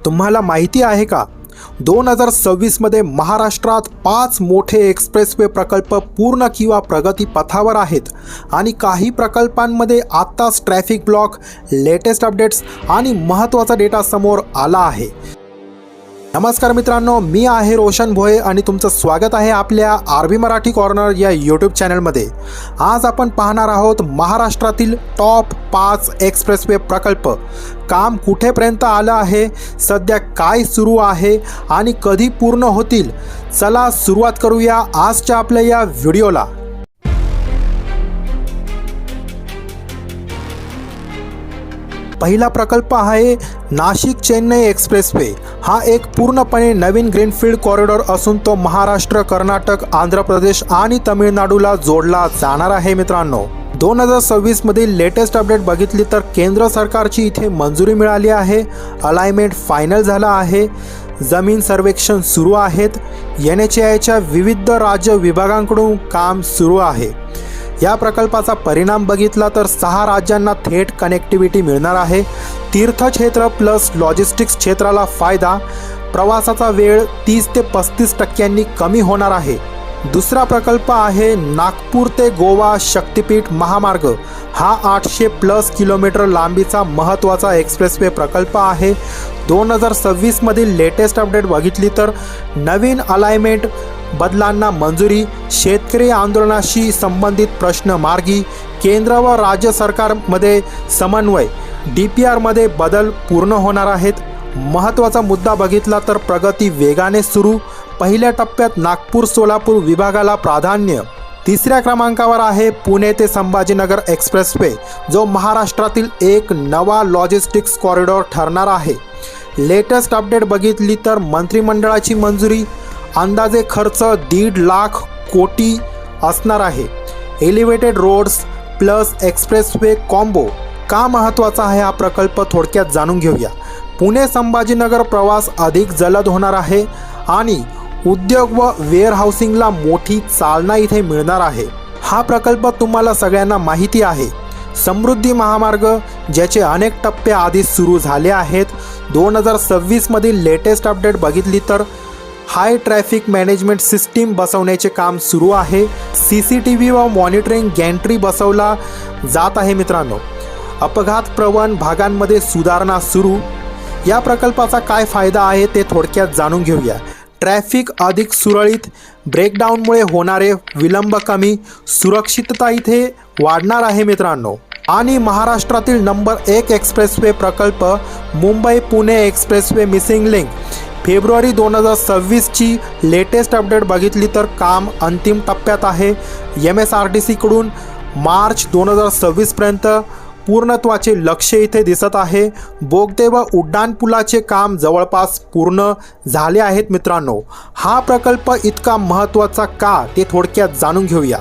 तुम्हाला माहिती आहे का 2026 मध्ये महाराष्ट्रात 5 मोठे एक्सप्रेसवे प्रकल्प पूर्ण किंवा प्रगती पथावर आहेत आणि काही प्रकल्पांमध्ये आत्ताच ट्रॅफिक ब्लॉक, लेटेस्ट अपडेट्स आणि महत्त्वाचा डेटा समोर आला आहे। नमस्कार मित्रांनो, मी आहे रोशन भोये आणि तुमचं स्वागत आहे आपल्या आरबी मराठी कॉर्नर या यूट्यूब चॅनलमध्ये। आज आपण पाहणार आहोत महाराष्ट्रातील टॉप 5 एक्सप्रेसवे प्रकल्प, काम कुठेपर्यंत आलं आहे, सध्या काय सुरू आहे आणि कधी पूर्ण होतील। चला सुरुवात करूया आजच्या आपल्या या व्हिडिओला। पहिला प्रकल्प आहे नाशिक चेन्नई एक्सप्रेसवे। हा एक पूर्णपणे नवीन ग्रीनफील्ड कॉरिडॉर असून तो महाराष्ट्र, कर्नाटक, आंध्र प्रदेश आणि तमिळनाडूला जोडला जाणार आहे। मित्रांनो, 2026 मधील लेटेस्ट अपडेट बघितली तर केंद्र सरकारची इथे मंजुरी मिळाली आहे, अलाइनमेंट फायनल झाला आहे, जमीन सर्वेक्षण सुरू आहेत, NHAIच्या विविध राज्य विभागांकडून काम सुरू आहे। या प्रकल्पाचा परिणाम बघितला तर 6 राज्यांना थेट कनेक्टिव्हिटी मिळणार आहे। तीर्थक्षेत्र प्लस लॉजिस्टिक्स क्षेत्राला फायदा, प्रवासाचा वेळ 30 ते 35% कमी होणार आहे। दुसरा प्रकल्प आहे नागपूर ते गोवा शक्तिपीठ महामार्ग। हा 800+ किलोमीटर लांबीचा महत्त्वाचा एक्सप्रेसवे प्रकल्प आहे। 2026 मधील लेटेस्ट अपडेट बघितली तर नवीन अलाइनमेंट, बदलांना मंजुरी, शेतकरी आंदोलनाशी संबंधित प्रश्न मार्गी, केंद्र व राज्य सरकारमध्ये समन्वय, DPR मध्ये बदल पूर्ण होणार आहेत। महत्त्वाचा मुद्दा बघितला तर प्रगती वेगाने सुरू, पहिल्या टप्प्यात नागपूर सोलापूर विभागाला प्राधान्य। तिसऱ्या क्रमांकावर आहे पुणे ते संभाजीनगर एक्सप्रेसवे, जो महाराष्ट्रातील एक नवा लॉजिस्टिक्स कॉरिडॉर ठरणार आहे। लेटेस्ट अपडेट बघितली तर मंत्रिमंडळाची मंजुरी, अंदाजे खर्च 1.5 लाख कोटी असणार आहे। Elevated roads plus expressway combo, का महत्त्वाचा आहे हा प्रकल्प थोडक्यात जाणून घेऊया। पुणे संभाजीनगर प्रवास अधिक जलद होणार आहे आणि उद्योग व वेअरहाऊसिंगला मोठी चालना इथे मिळणार आहे। हा प्रकल्प तुम्हाला सगळ्यांना माहिती आहे, समृद्धी महामार्ग, ज्याचे अनेक टप्पे आधी सुरू झाले आहेत। 2026 मधील लेटेस्ट अपडेट बघितली तर हाय ट्रॅफिक मॅनेजमेंट सिस्टीम बसवण्याचे काम सुरू आहे। CCTV व मॉनिटरिंग गॅन्ट्री बसवला जात आहे। मित्रांनो, अपघात प्रवण भागांमध्ये सुधारणा सुरू। या प्रकल्पाचा काय फायदा आहे ते थोडक्यात जाणून घेऊया। ट्रॅफिक अधिक सुरळीत, ब्रेकडाऊनमुळे होणारे विलंब कमी, सुरक्षितता इथे वाढणार आहे। मित्रांनो, आणि महाराष्ट्रातील नंबर 1 एक्सप्रेसवे प्रकल्प Mumbai Pune expressway missing link. February 2026 ची लेटेस्ट अपडेट बघितली तर काम अंतिम टप्प्यात आहे। MSRTC कडून मार्च 2026 पर्यंत पूर्णत्वाचे लक्ष्य इथे दिसत आहे। बोगदे व उड्डाणपुलाचे काम जवळपास पूर्ण झाले आहेत। मित्रांनो, हा प्रकल्प इतका महत्त्वाचा का ते थोडक्यात जाणून घेऊया।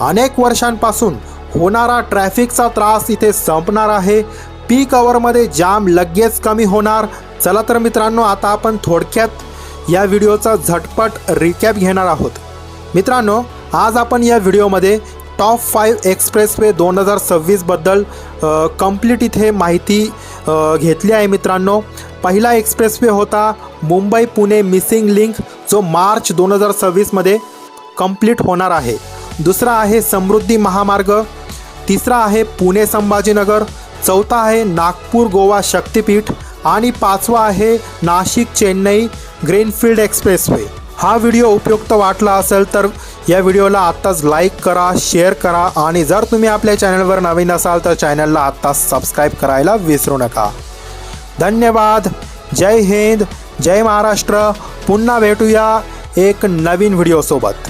अनेक वर्षांपासून होणारा ट्रॅफिकचा त्रास इथे संपणार आहे। पीक आवरमध्ये जाम लगेच कमी होणार। चला तर मित्रांनो, आता आपण थोडक्यात या व्हिडिओचा झटपट रिकॅप घेणार आहोत। मित्रांनो, आज आपण या व्हिडिओमध्ये टॉप 5 एक्सप्रेसवे 2026 बद्दल कंप्लीट इथे माहिती घेतली आहे। मित्रांनो, पहिला एक्सप्रेसवे होता मुंबई पुणे मिसिंग लिंक, जो मार्च 2026 मध्ये कंप्लीट होणार आहे। दुसरा आहे समृद्धी महामार्ग, तिसरा आहे पुणे संभाजीनगर, चौथा आहे नागपूर गोवा शक्तिपीठ आणि पाचवा आहे नाशिक चेन्नई ग्रीनफील्ड एक्सप्रेसवे। हा व्हिडिओ उपयुक्त वाटला असेल तर या व्हिडिओला आत्ताच लाईक करा, शेअर करा आणि जर तुम्ही आपल्या चॅनलवर नवीन असाल तर चॅनलला आत्ताच सबस्क्राईब करायला विसरू नका। धन्यवाद। जय हिंद, जय महाराष्ट्र। पुन्हा भेटूया एक नवीन व्हिडिओ सोबत।